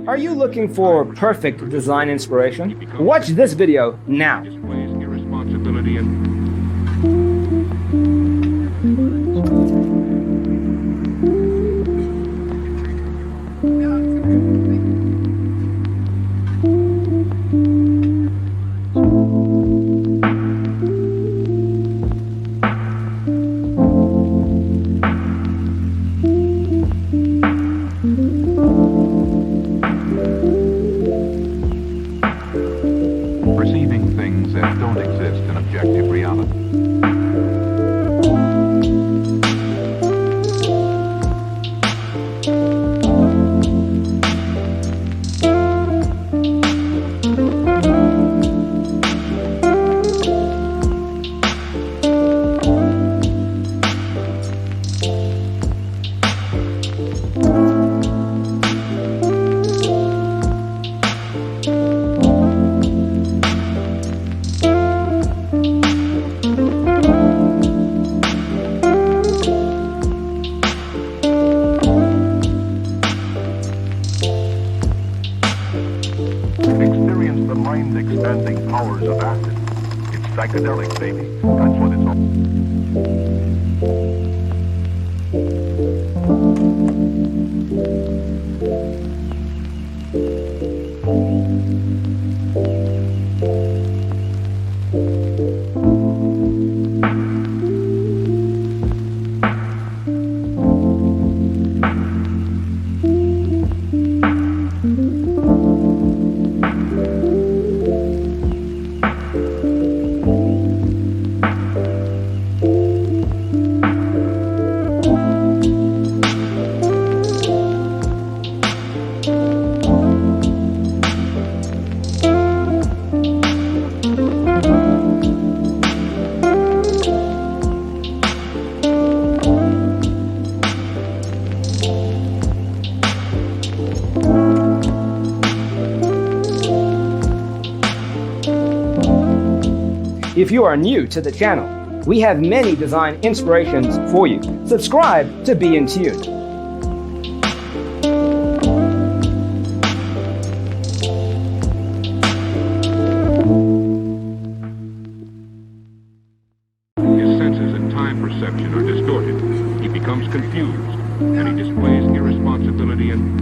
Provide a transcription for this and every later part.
Are you looking for perfect design inspiration? Watch this video now. Displays irresponsibility and perceiving things that don't exist in objective reality. Experience the mind-expanding powers of acid. It's psychedelic, baby. That's what it's all. If you are new to the channel, we have many design inspirations for you. Subscribe to be in tune. His senses and time perception are distorted. He becomes confused, and he displays irresponsibility and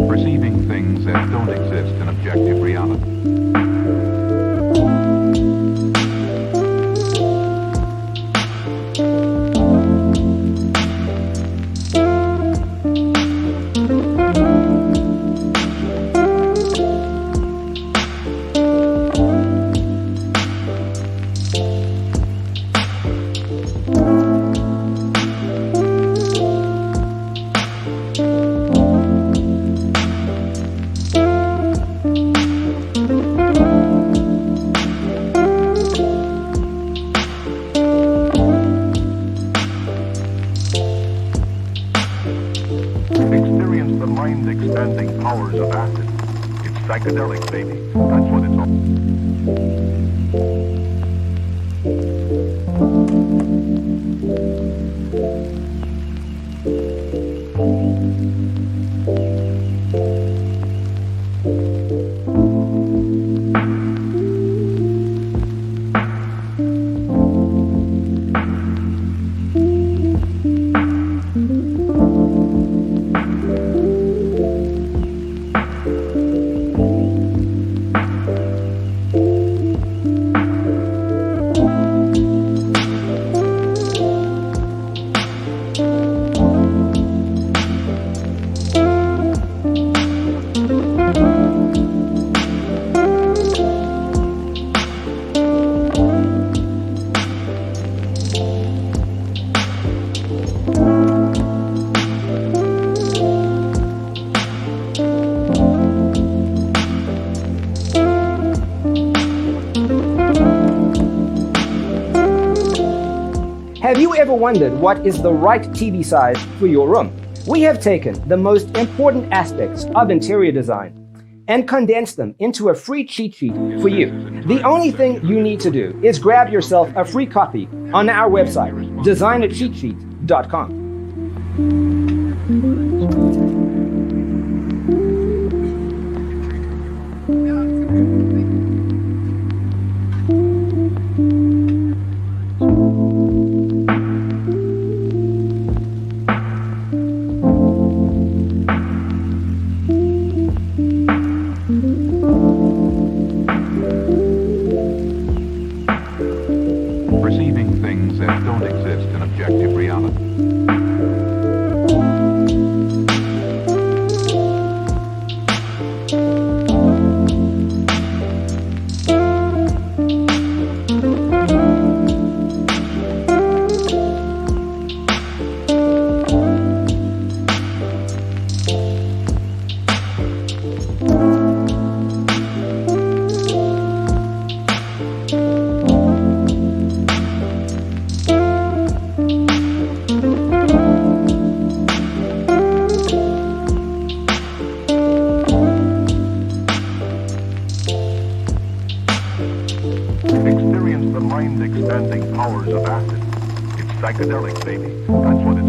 perceiving things that don't exist in objective reality. Experience the mind-expanding powers of acid. It's psychedelic, baby. That's what it's all. ever wondered what is the right TV size for your room? We have taken the most important aspects of interior design and condensed them into a free cheat sheet for you. The only thing you need to do is grab yourself a free copy on our website, designercheatsheet.com. Perceiving things that don't exist in objective reality. Experience the mind-expanding powers of acid. It's psychedelic, baby. That's what it's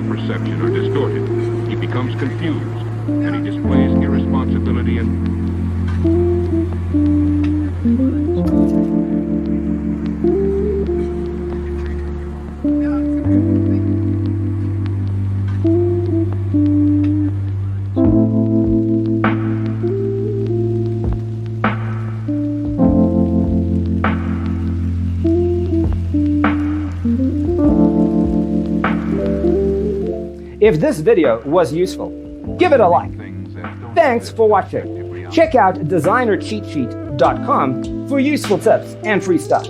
perception are distorted. He becomes confused, and he displays irresponsibility and... If this video was useful, give it a like. Thanks for watching. Check out designercheatsheet.com for useful tips and free stuff.